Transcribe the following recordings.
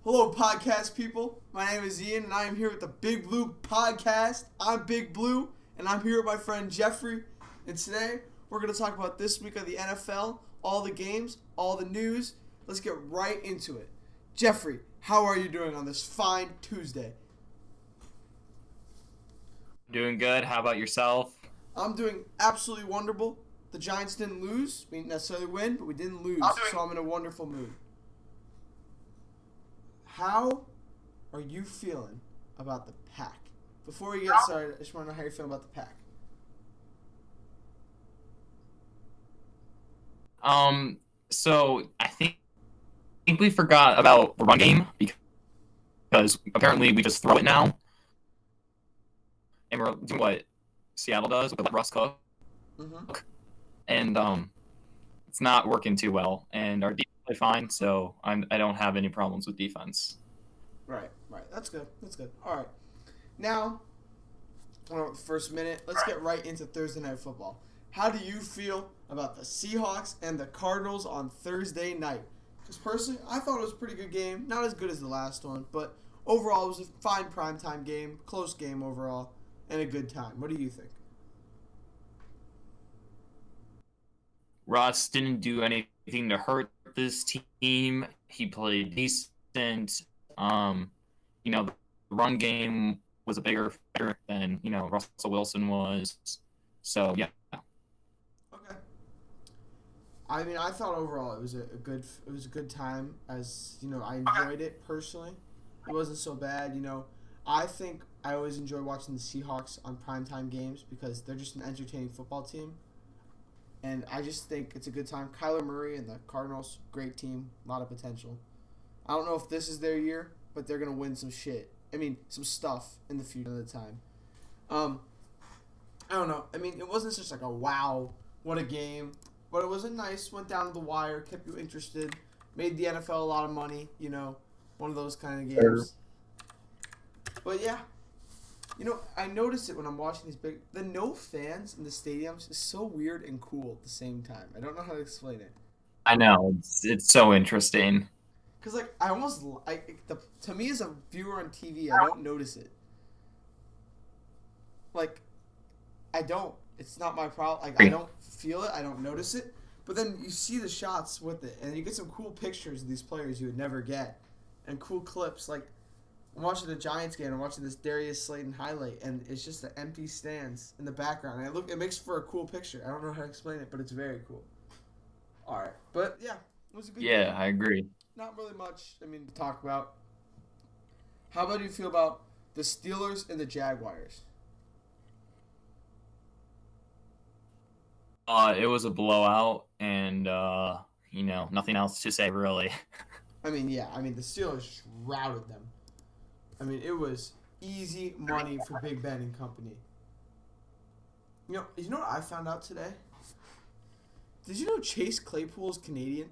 Hello, podcast people. My name is Ian, and I am here with the Big Blue podcast. I'm Big Blue, and I'm here with my friend Jeffrey. And today, we're going to talk about this week of the NFL, all the games, all the news. Let's get right into it. Jeffrey, how are you doing on this fine Tuesday? Doing good. How about yourself? I'm doing absolutely wonderful. The Giants didn't lose. We didn't necessarily win, but we didn't lose, so I'm in a wonderful mood. How are you feeling about the pack? Before we get started, I just want to know how you feel about the pack. So I think we forgot about the run game because apparently we just throw it now, and we're doing what Seattle does with Russ Cook, Mm-hmm. and it's not working too well. And our defense play fine, so I don't have any problems with defense. Right. That's good. All right. Now, first minute, let's get right into Thursday Night Football. How do you feel about the Seahawks and the Cardinals on Thursday night? Because personally, I thought it was a pretty good game. Not as good as the last one, but overall, it was a fine primetime game, close game overall, and a good time. What do you think? Russ didn't do anything to hurt this team. He played decent. Um, the run game was a bigger factor than Russell Wilson was. So yeah, Okay. I mean, I thought overall it was a good time. As you know, I enjoyed it personally. It wasn't so bad. I think I always enjoy watching the Seahawks on primetime games because they're just an entertaining football team, and I just think it's a good time. Kyler Murray and the Cardinals, great team, a lot of potential. I don't know if this is their year, but they're gonna win some shit. I mean, some stuff in the future of the time. Um, I don't know. I mean, it wasn't just like a wow, what a game, but it was a nice. Went down to the wire, kept you interested, made the NFL a lot of money. One of those kind of games. But yeah, I notice it when I'm watching these big. The no fans in the stadiums is so weird and cool at the same time. I don't know how to explain it. I know it's so interesting. Cause like I almost to me as a viewer on TV, I don't notice it. Like I don't. It's not my problem. Like I don't feel it. I don't notice it. But then you see the shots with it, and you get some cool pictures of these players you would never get, and cool clips. Like I'm watching the Giants game. I'm watching this Darius Slayton highlight, and it's just the empty stands in the background. And it makes for a cool picture. I don't know how to explain it, but it's very cool. All right, but yeah, it was a good Yeah, game. I agree. Not really much. I mean, to talk about. How about you feel about the Steelers and the Jaguars? It was a blowout, and nothing else to say really. I mean, yeah. I mean, the Steelers just routed them. I mean, it was easy money for Big Ben and company. You know what I found out today? Did you know Chase Claypool is Canadian?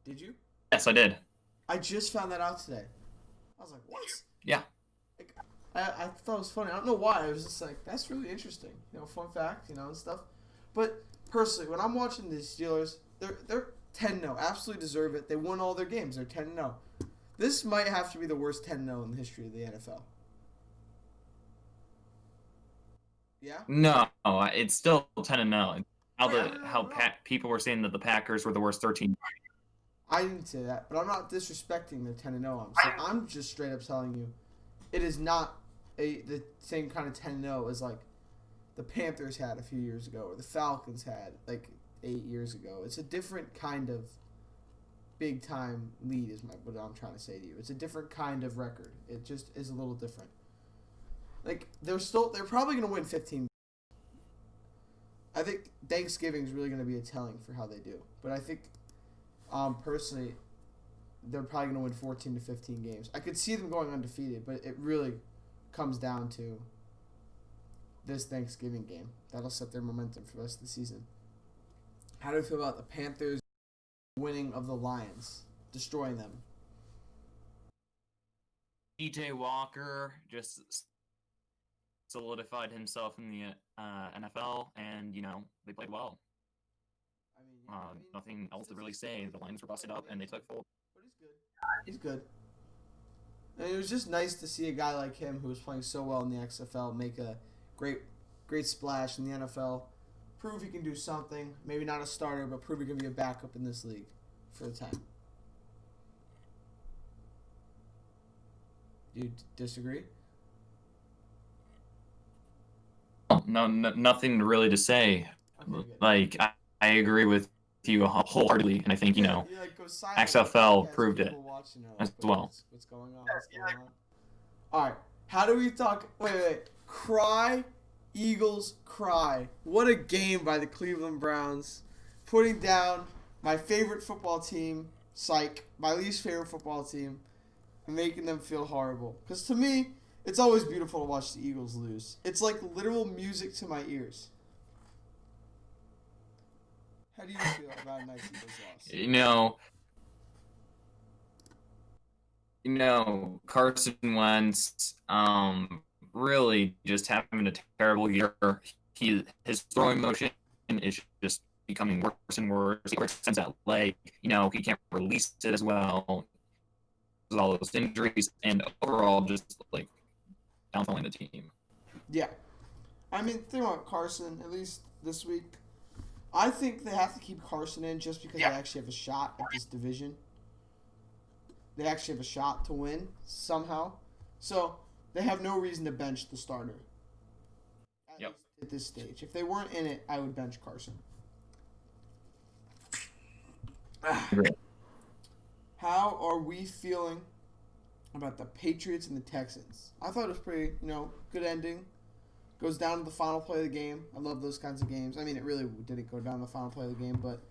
Did you? Yes, I did. I just found that out today. I was like, what? Yeah. Like, I thought it was funny. I don't know why. I was just like, that's really interesting. Fun fact, and stuff. But personally, when I'm watching the Steelers, they're 10-0. Absolutely deserve it. They won all their games. They're 10-0. This might have to be the worst 10-0 in the history of the NFL. Yeah? No, it's still 10-0. How Oh, yeah, the how no. people were saying that the Packers were the worst 13. I didn't say that, but I'm not disrespecting the 10-0. I'm just straight up telling you, it is not the same kind of 10-0 as like the Panthers had a few years ago or the Falcons had like 8 years ago. It's a different kind of big time lead is what I'm trying to say to you. It's a different kind of record. It just is a little different. Like they're probably going to win 15. I think Thanksgiving is really going to be a telling for how they do. But I think personally they're probably going to win 14 to 15 games. I could see them going undefeated, but it really comes down to this Thanksgiving game. That'll set their momentum for the rest of the season. How do you feel about the Panthers winning of the Lions, destroying them? DJ Walker just solidified himself in the NFL, and they played well. I mean, Nothing else to really say. The lines were busted up, and they took full. But he's good. He's good. And it was just nice to see a guy like him who was playing so well in the XFL make a great splash in the NFL. Prove he can do something. Maybe not a starter, but prove he can be a backup in this league for the time. Do you disagree? No, nothing really to say. Okay, Like I agree with you wholeheartedly, and I think you like go silent XFL as proved it people watching are as like, well. What's going on? What's going on? All right. How do we talk? Wait. Cry, Eagles, cry. What a game by the Cleveland Browns, putting down my favorite football team, psych, my least favorite football team, and making them feel horrible. Because to me, it's always beautiful to watch the Eagles lose. It's like literal music to my ears. How do you feel about a nice Eagles loss? Carson Wentz, really just having a terrible year. His throwing motion is just becoming worse and worse. He sends that leg, he can't release it as well. There's all those injuries, and overall, just like downfalling the team. Yeah, I mean, think about Carson. At least this week, I think they have to keep Carson in just because they actually have a shot at this division. They actually have a shot to win somehow. So they have no reason to bench the starter. At least at this stage. If they weren't in it, I would bench Carson. How are we feeling about the Patriots and the Texans? I thought it was pretty, good ending. Goes down to the final play of the game. I love those kinds of games. I mean, it really didn't go down to the final play of the game, but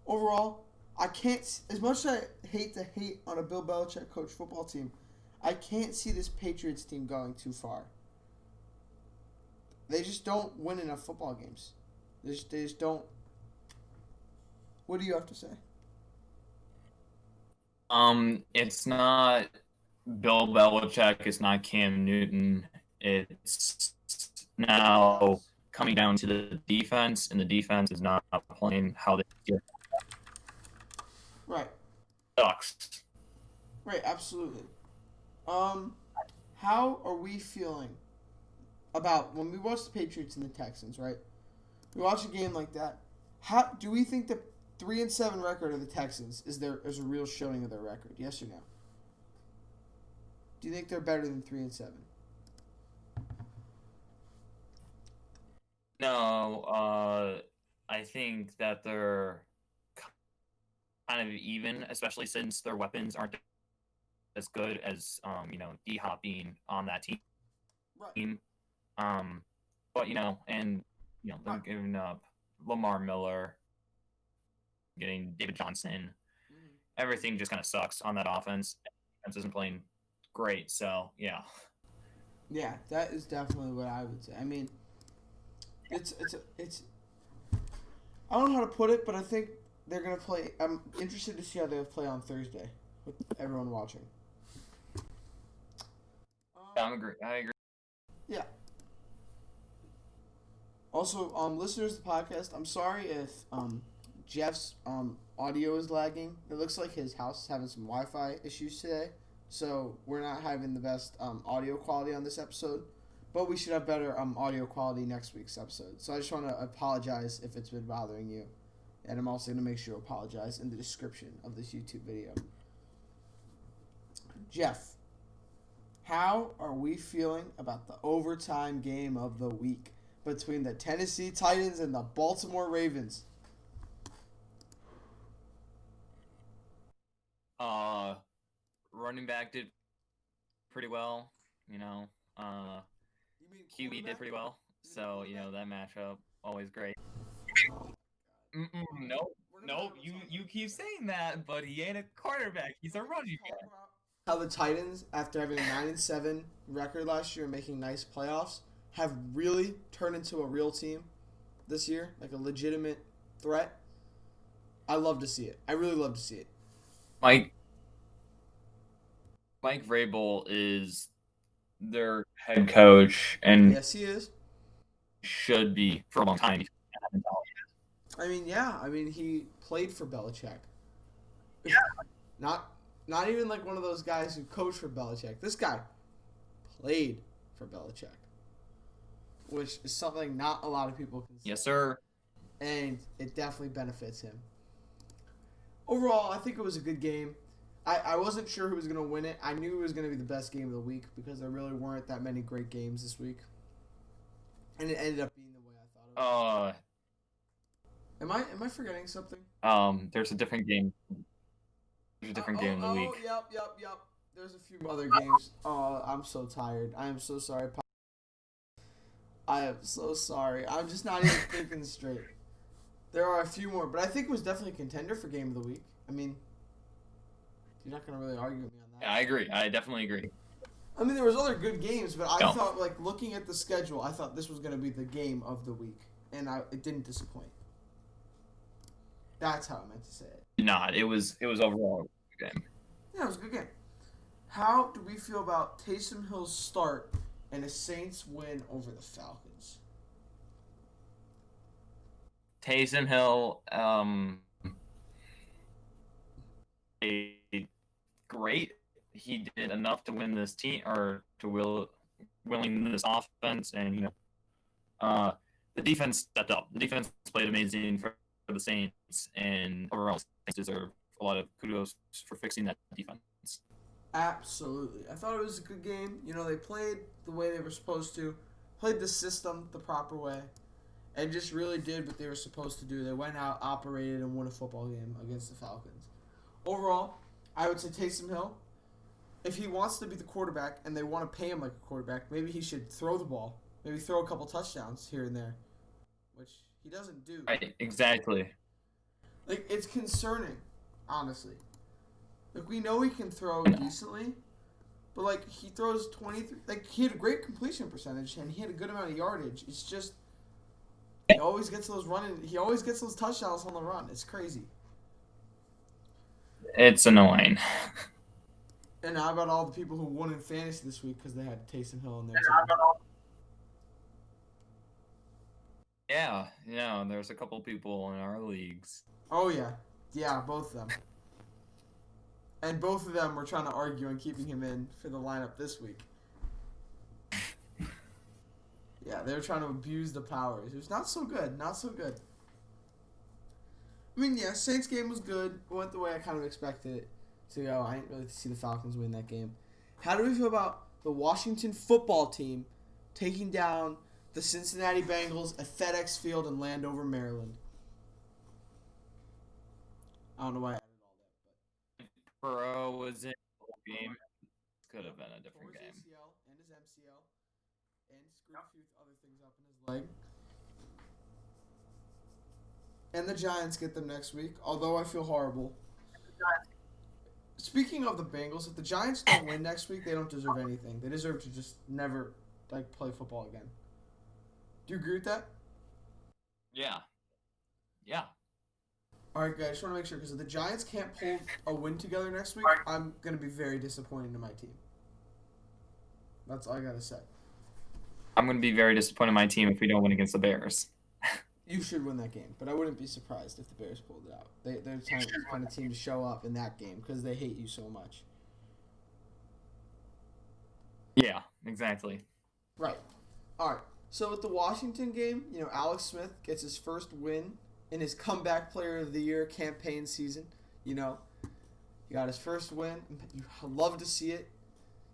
overall, I can't, as much as I hate to hate on a Bill Belichick coach football team, I can't see this Patriots team going too far. They just don't win enough football games. They just don't. What do you have to say? It's not Bill Belichick. It's not Cam Newton. It's now coming down to the defense, and the defense is not playing how they do. Right. Sucks. Right, absolutely. How are we feeling about when we watch the Patriots and the Texans, right? We watch a game like that. How do we think the 3-7 record of the Texans is a real showing of their record? Yes or no? Do you think they're better than 3-7? No, I think that they're kind of even, especially since their weapons aren't as good as D-Hop being on that team. Right. But they're giving up Lamar Miller, getting David Johnson. Mm-hmm. Everything just kind of sucks on that offense. Defense isn't playing great, so yeah. Yeah, that is definitely what I would say. I mean, it's I don't know how to put it, but I think they're gonna play. I'm interested to see how they play on Thursday with everyone watching. I agree. Yeah. Also, listeners to the podcast, I'm sorry if Jeff's audio is lagging. It looks like his house is having some Wi-Fi issues today, so we're not having the best audio quality on this episode. But we should have better audio quality next week's episode. So I just want to apologize if it's been bothering you. And I'm also going to make sure to apologize in the description of this YouTube video. Jeff, how are we feeling about the overtime game of the week between the Tennessee Titans and the Baltimore Ravens? Running back did pretty well, QB did pretty well. So, that matchup, always great. No, you keep saying that, but he ain't a quarterback. He's a running back. How the Titans, after having a 9-7 record last year and making nice playoffs, have really turned into a real team this year, like a legitimate threat. I love to see it. I really love to see it. Mike Vrabel is their head coach, and yes, he is. Should be for a long time. I mean, yeah. I mean, he played for Belichick. Not, not even like one of those guys who coached for Belichick. This guy played for Belichick, which is something not a lot of people can say, Yes, sir. and it definitely benefits him. Overall, I think it was a good game. I wasn't sure who was going to win it. I knew it was going to be the best game of the week because there really weren't that many great games this week. And it ended up being the way I thought it would. Am I forgetting something? There's a different game. There's a different game in the week. Yep. There's a few other games. Oh, I'm so tired. I am so sorry. I am so sorry. I'm just not even thinking straight. There are a few more, but I think it was definitely a contender for game of the week. I mean, you're not going to really argue with me on that. Yeah, I agree. I definitely agree. I mean, there was other good games, but I No. thought, like, looking at the schedule, I thought this was going to be the game of the week, and it didn't disappoint. That's how I meant to say it. Not. It was overall a good game. Yeah, it was a good game. How do we feel about Taysom Hill's start and a Saints win over the Falcons? Taysom Hill, great. He did enough to win this team or to willing this offense, and the defense stepped up. The defense played amazing for the Saints, and overall, Saints deserve a lot of kudos for fixing that defense. Absolutely. I thought it was a good game. They played the way they were supposed to, played the system the proper way, and just really did what they were supposed to do. They went out, operated, and won a football game against the Falcons. Overall, I would say Taysom Hill, if he wants to be the quarterback and they want to pay him like a quarterback, maybe he should throw the ball. Maybe throw a couple touchdowns here and there, which he doesn't do. Right, exactly. Like, it's concerning, honestly. Like, we know he can throw decently, but, like, he throws 23... Like, he had a great completion percentage, and he had a good amount of yardage. It's just... He always gets those touchdowns on the run. It's crazy. It's annoying. And how about all the people who won in fantasy this week because they had Taysom Hill in there too? Yeah, there's a couple people in our leagues. Oh, yeah. Yeah, both of them. And both of them were trying to argue on keeping him in for the lineup this week. Yeah, they were trying to abuse the powers. It was not so good. Not so good. I mean, yeah, Saints game was good. It went the way I kind of expected it to go. I didn't really see the Falcons win that game. How do we feel about the Washington football team taking down the Cincinnati Bengals at FedEx Field in Landover, Maryland? I don't know why I added all that, but Burrow was in the whole game. Could have been a different tore his game. ACL and his MCL and screwed a few other things up in his leg. And the Giants get them next week, although I feel horrible. Speaking of the Bengals, if the Giants don't win next week, they don't deserve anything. They deserve to just never play football again. Do you agree with that? Yeah. All right, guys. Just want to make sure because if the Giants can't pull a win together next week, I'm gonna be very disappointed in my team. That's all I gotta say. I'm going to be very disappointed in my team if we don't win against the Bears. You should win that game, but I wouldn't be surprised if the Bears pulled it out. They're the kind of team to show up in that game because they hate you so much. Yeah, exactly. Right. All right. So with the Washington game, Alex Smith gets his first win in his comeback player of the year campaign season. He got his first win. You love to see it.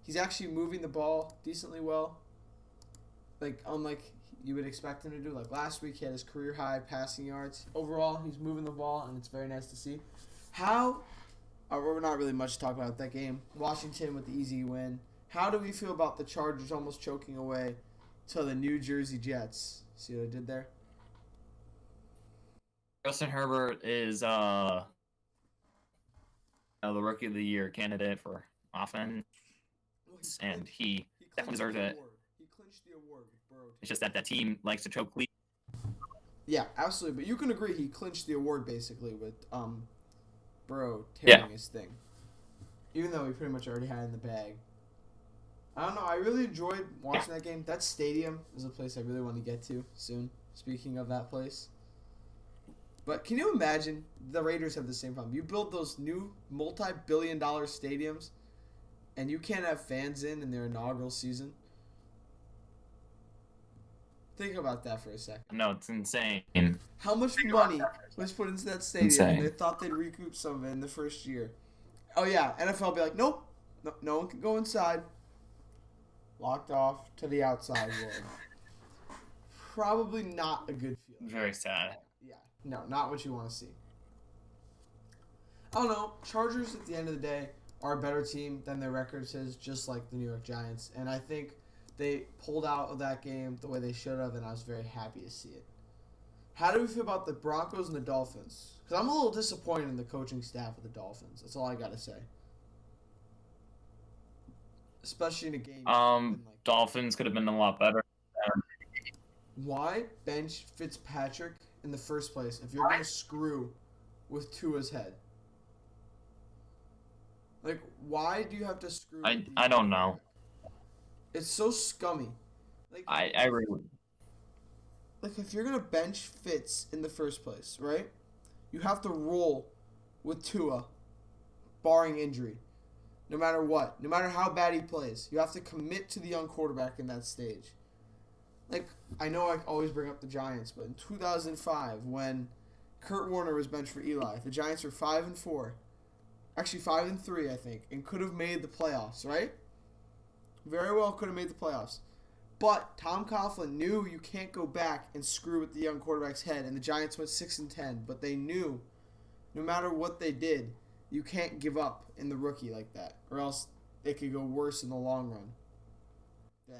He's actually moving the ball decently well. Unlike you would expect him to do. Like last week, he had his career high passing yards. Overall, he's moving the ball, and it's very nice to see. We're not really much to talk about that game. Washington with the easy win. How do we feel about the Chargers almost choking away to the New Jersey Jets? See what I did there? Justin Herbert is the Rookie of the Year candidate for offense, and he definitely deserves it. He clinched the award with Burrow. It's just that team likes to choke lead. Yeah, absolutely. But you can agree he clinched the award basically with Burrow tearing his thing. Even though he pretty much already had it in the bag. I don't know. I really enjoyed watching that game. That stadium is a place I really want to get to soon. Speaking of that place. But can you imagine the Raiders have the same problem? You build those new multi-billion-dollar stadiums, and you can't have fans in their inaugural season. Think about that for a second. No, it's insane. How much money was put into that stadium, and they Insane. thought they'd recoup some of it in the first year? Oh yeah, NFL will be like, nope, no one can go inside. Locked off to the outside world. Probably not a good feeling. Very sad. Yeah, no, not what you want to see. I don't know. Chargers, at the end of the day, are a better team than their record says, just like the New York Giants. And I think they pulled out of that game the way they should have, and I was very happy to see it. How do we feel about the Broncos and the Dolphins? Because I'm a little disappointed in the coaching staff of the Dolphins. That's all I got to say. Especially in a game. Dolphins could have been a lot better. Why bench Fitzpatrick in the first place if you're going to screw with Tua's head? Like, why do you have to screw with I don't know. It's so scummy. Like, I really. like if you're going to bench Fitz in the first place, right? You have to roll with Tua, barring injury. No matter what. No matter how bad he plays. You have to commit to the young quarterback in that stage. Like, I know I always bring up the Giants, but in 2005, when Kurt Warner was benched for Eli, the Giants were 5-4. Actually, 5-3, I think, and could have made the playoffs, right? Very well could have made the playoffs. But Tom Coughlin knew you can't go back and screw with the young quarterback's head, and the Giants went 6-10. But they knew, no matter what they did, you can't give up in the rookie like that, or else it could go worse in the long run.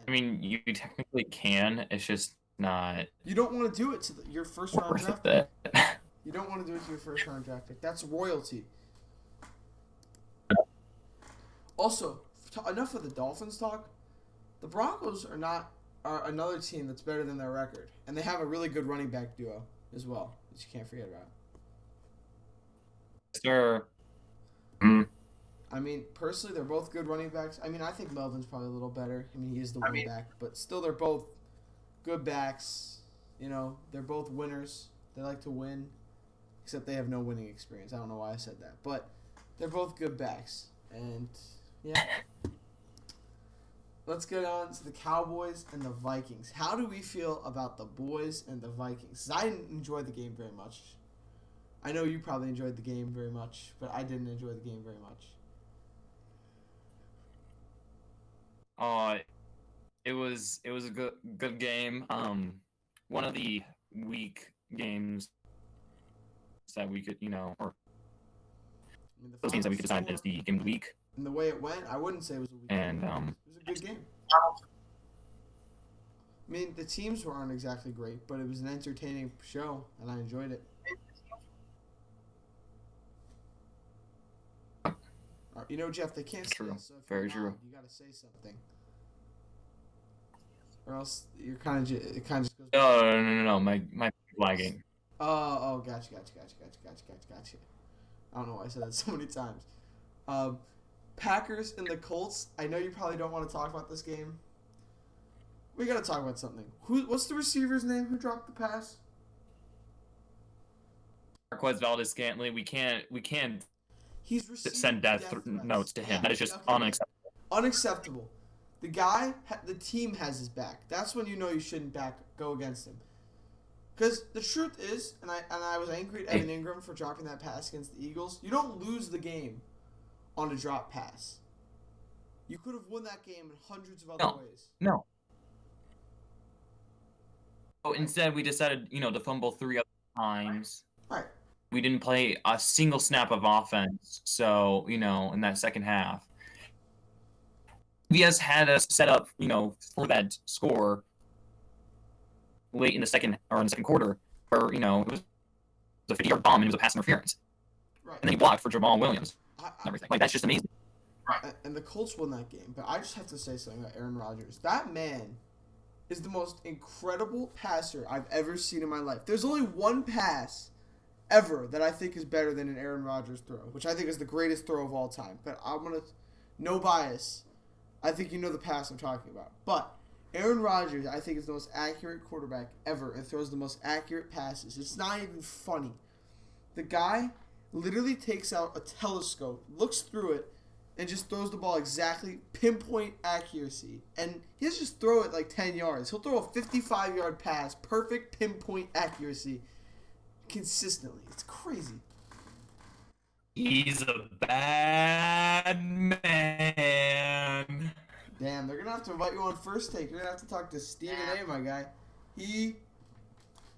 I mean, you technically can. It's just not You don't want to do it to your first round worth draft it. pick. You don't want to do it to your first round draft pick. That's royalty. Also, enough of the Dolphins talk. The Broncos are another team that's better than their record, and they have a really good running back duo as well, that you can't forget about. Sure. I mean, personally, they're both good running backs. I mean, I think Melvin's probably a little better. I mean, he is the running back, but still, they're both good backs. You know, they're both winners. They like to win, except they have no winning experience. I don't know why I said that, but they're both good backs. And yeah, let's get on to the Cowboys and the Vikings. How do we feel about the boys and the Vikings? 'Cause I didn't enjoy the game very much. I know you probably enjoyed the game very much, but I didn't enjoy the game very much. It was a good game. One of the weak games that we could, or I mean, the those games that we final could decide score as the game of the week. and the way it went, I wouldn't say it was a weak And game. It was a good game. I mean, the teams aren't exactly great, but it was an entertaining show, and I enjoyed it. You know, Jeff, they can't see True. us, so if Very you're true. loud, you got to say something, or else you're kind of it kind of just goes. No. My lagging. Oh, gotcha. I don't know why I said that so many times. Packers and the Colts. I know you probably don't want to talk about this game. We got to talk about something. What's the receiver's name who dropped the pass? Marquez Valdez-Scantling. We can't He's received send death threats threats. to him. Yeah, That is just okay. unacceptable. Unacceptable. The team has his back. That's when you know you shouldn't go against him. Because the truth is, and I was angry at Evan Ingram for dropping that pass against the Eagles. You don't lose the game on a drop pass. You could have won that game in hundreds of other ways. No. So instead, we decided, to fumble 3 other times. Right. We didn't play a single snap of offense. So, in that second half, VS had us set up, for that score late in the second quarter, where it was a 50-yard bomb and it was a pass interference, Right. and then he blocked for Jamal Williams and everything. Like, that's just amazing. Right. And the Colts won that game, but I just have to say something about Aaron Rodgers. That man is the most incredible passer I've ever seen in my life. There's only one pass ever that I think is better than an Aaron Rodgers throw, which I think is the greatest throw of all time. But no bias. I think you know the pass I'm talking about. But Aaron Rodgers, I think, is the most accurate quarterback ever and throws the most accurate passes. It's not even funny. The guy literally takes out a telescope, looks through it, and just throws the ball exactly pinpoint accuracy. And he doesn't just throw it like 10 yards. He'll throw a 55-yard pass, perfect pinpoint accuracy, consistently. It's crazy. He's a bad man. Damn, they're gonna have to invite you on First Take. You're gonna have to talk to Stephen A, my guy.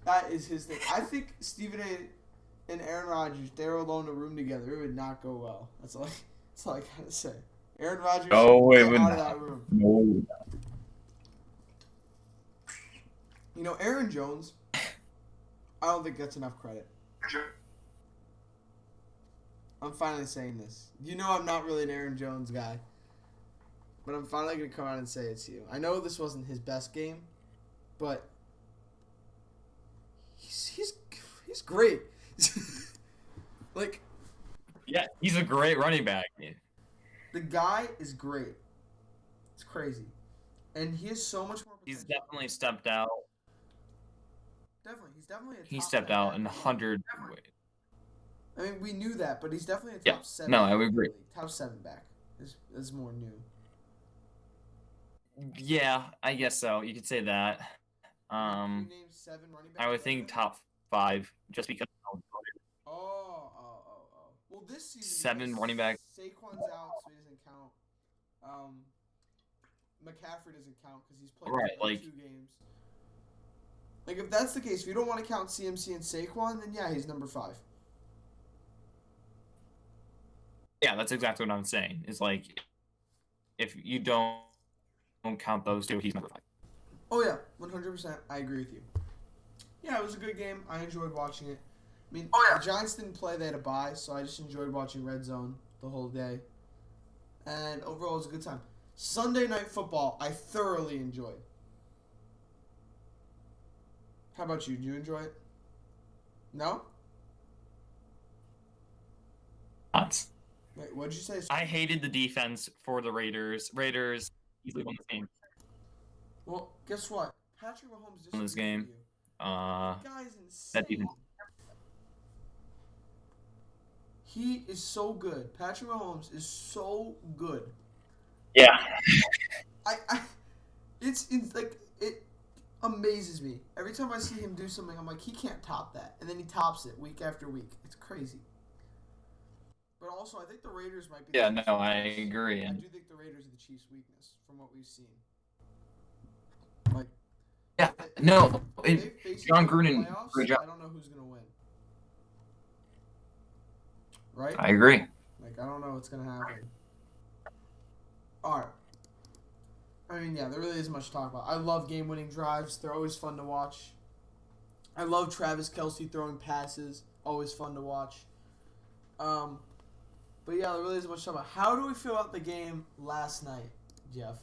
That is his thing. I think Stephen A and Aaron Rodgers, they were alone in a room together. It would not go well. That's all I gotta say. Aaron Rodgers, Oh, it get would out of not. that room. No. You know, Aaron Jones, I don't think that's enough credit. I'm finally saying this. You know I'm not really an Aaron Jones guy. But I'm finally going to come out and say it to you. I know this wasn't his best game, but he's great. Like, Yeah, he's a great running back. the guy is great. It's crazy. And he has so much more potential. He's definitely stepped out. Definitely. He's definitely a top He stepped 10 out back in in the league. 100 ways. I mean, we knew that, but he's definitely a Yeah. top 7. No, I back would in the agree. league. Top 7 back is more new. Yeah, I guess so. You could say that. Can you name 7 running backs? I would better think than him? top 5, just because Oh. Well, this season 7 because running back. Saquon's out, so he doesn't count. McCaffrey doesn't count because he's played Right, like like- 2 games. Like if that's the case, if you don't want to count CMC and Saquon, then yeah, he's number 5. Yeah, that's exactly what I'm saying. Is like, if you don't count those two, he's number 5. Oh yeah, 100%. I agree with you. Yeah, it was a good game. I enjoyed watching it. I mean, the Giants didn't play; they had a bye, so I just enjoyed watching Red Zone the whole day. And overall, it was a good time. Sunday Night Football, I thoroughly enjoyed. How about you? Did you enjoy it? No? Nuts. Wait, what'd you say? I hated the defense for the Raiders. Raiders easily won this game. Well, guess what? Patrick Mahomes In this disagrees game. with you. Uh, The guy's that insane. defense. He is so good. Patrick Mahomes is so good. Yeah. It's like it amazes me every time I see him do something. I'm like, he can't top that, and then he tops it week after week. It's crazy. But also, I think the Raiders might be. Yeah, the no, Chiefs' I weakness. agree. I And do think the Raiders are the Chiefs' weakness from what we've seen. Like, yeah, no, if they face John each other in the Gruden, playoffs, great job. I don't know who's gonna win. Right? I agree. Like, I don't know what's going to happen. All right. I mean, yeah, there really isn't much to talk about. I love game-winning drives. They're always fun to watch. I love Travis Kelce throwing passes. Always fun to watch. But, yeah, there really isn't much to talk about. How do we feel about the game last night, Jeff?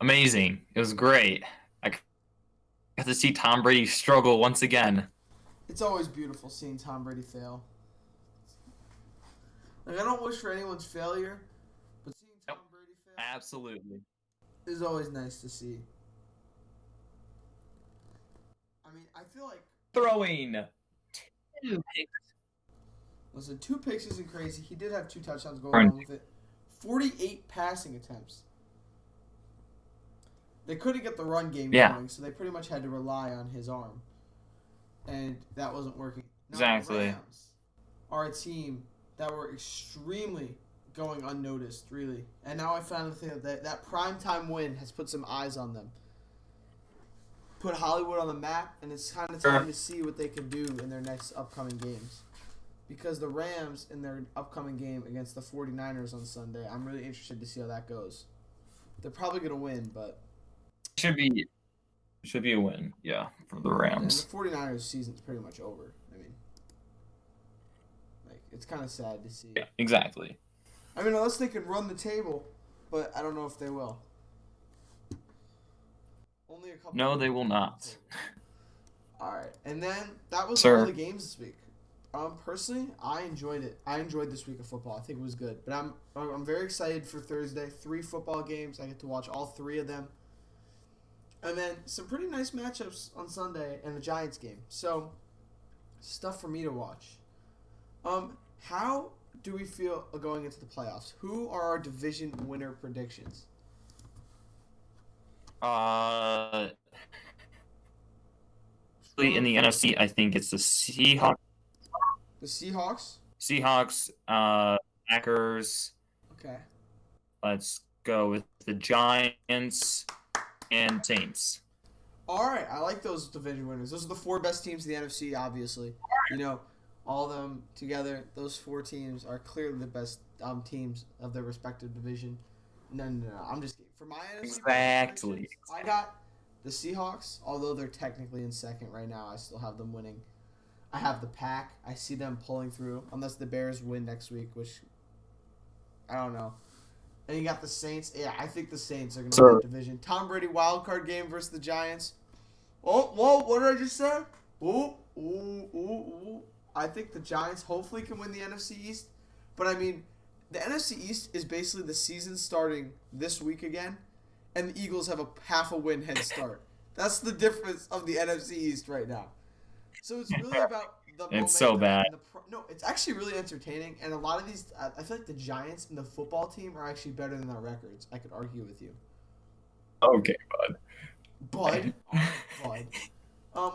Amazing. It was great. I got to see Tom Brady struggle once again. It's always beautiful seeing Tom Brady fail. Like, I don't wish for anyone's failure, but seeing Tom Brady fail Absolutely. is always nice to see. I mean, I feel like Throwing 2 picks. listen, 2 picks isn't crazy. He did have 2 touchdowns going Right. along with it. 48 passing attempts. They couldn't get the run game Yeah. going, so they pretty much had to rely on his arm. And that wasn't working. Now, Exactly. The Rams are a team that were extremely going unnoticed, really. And now I finally think that primetime win has put some eyes on them. Put Hollywood on the map, and it's kind of time to see what they can do in their next upcoming games. Because the Rams, in their upcoming game against the 49ers on Sunday, I'm really interested to see how that goes. They're probably going to win, but... Should be a win, yeah, for the And Rams. the 49ers season's pretty much over. I mean, like, it's kind of sad to see. Yeah, exactly. I mean, unless they can run the table, but I don't know if they will. Only a couple. No, they will not. All right, and then that was Sir. all the games this week. Personally, I enjoyed it. I enjoyed this week of football. I think it was good, but I'm very excited for Thursday. 3 football games. I get to watch all 3 of them. And then some pretty nice matchups on Sunday and the Giants game. So, Stuff for me to watch. How do we feel going into the playoffs? Who are our division winner predictions? Uh, in the NFC, I think it's the Seahawks. The Seahawks? Seahawks, Packers. Okay. Let's go with the Giants and Saints. All right, I like those division winners. Those are the four best teams in the NFC, obviously. You know, all of them together, those four teams are clearly the best teams of their respective division. No. I'm just kidding. For my NFC Exactly. I got the Seahawks, although they're technically in second right now. I still have them winning. I have the Pack. I see them pulling through, unless the Bears win next week, which I don't know. And you got the Saints. Yeah, I think the Saints are going to win the division. Tom Brady wildcard game versus the Giants. Oh, whoa, what did I just say? Ooh. I think the Giants hopefully can win the NFC East. But, I mean, the NFC East is basically the season starting this week again, and the Eagles have a half a win head start. That's the difference of the NFC East right now. So it's really about the momentum. It's so bad. No, it's actually really entertaining, and a lot of these, I feel like the Giants and the football team are actually better than their records. I could argue with you. Okay, Bud.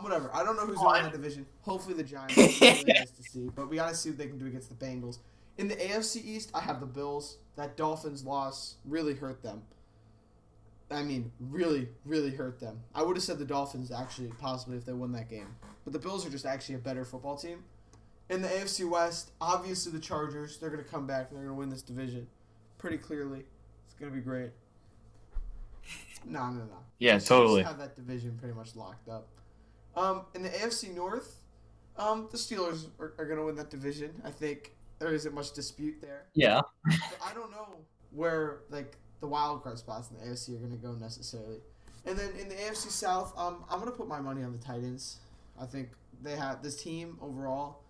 Whatever. I don't know who's going to win that division. Hopefully the Giants. It's really nice to see, but we got to see what they can do against the Bengals. In the AFC East, I have the Bills. That Dolphins loss really hurt them. I mean, really, really hurt them. I would have said the Dolphins, actually, possibly, if they won that game. But the Bills are just actually a better football team. In the AFC West, obviously the Chargers, they're going to come back and they're going to win this division pretty clearly. It's going to be great. No. Yeah, totally. Have that division pretty much locked up. In the AFC North, the Steelers are going to win that division. I think there isn't much dispute there. Yeah. But I don't know where, the wild card spots in the AFC are going to go necessarily. And then in the AFC South, I'm going to put my money on the Titans. I think they have this team overall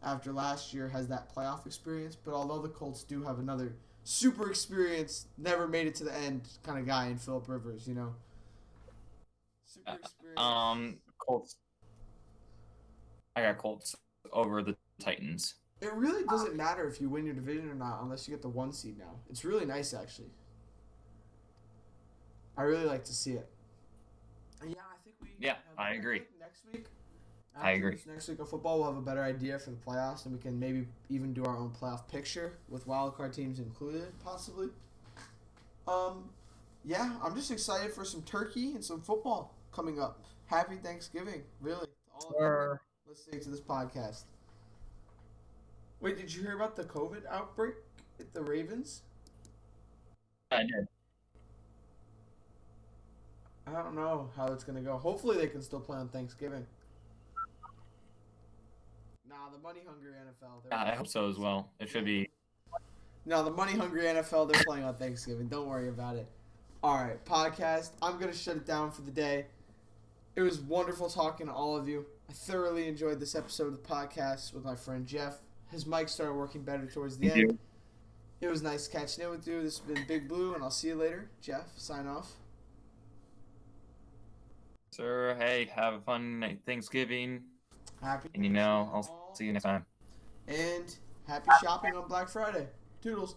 after last year has that playoff experience, but although the Colts do have another super experienced, never made it to the end kind of guy in Phillip Rivers, you know. Super experienced. Colts. I got Colts over the Titans. It really doesn't matter if you win your division or not unless you get the 1 seed now. It's really nice, actually. I really like to see it. And yeah, I think we. Yeah, I agree. Next week. I agree. Next week of football, we'll have a better idea for the playoffs, and we can maybe even do our own playoff picture with wildcard teams included, possibly. Yeah, I'm just excited for some turkey and some football coming up. Happy Thanksgiving, really. All of you listening to this podcast. Wait, did you hear about the COVID outbreak at the Ravens? I did. I don't know how it's going to go. Hopefully they can still play on Thanksgiving. Nah, the money-hungry NFL. I hope so as well. It should be. No, the money-hungry NFL, they're playing on Thanksgiving. Don't worry about it. All right, podcast. I'm going to shut it down for the day. It was wonderful talking to all of you. I thoroughly enjoyed this episode of the podcast with my friend Jeff. His mic started working better towards the end. It was nice catching in with you. This has been Big Blue, and I'll see you later. Jeff, sign off. Sir, hey, have a fun Thanksgiving. Happy And I'll see you next time. And happy shopping on Black Friday. Toodles.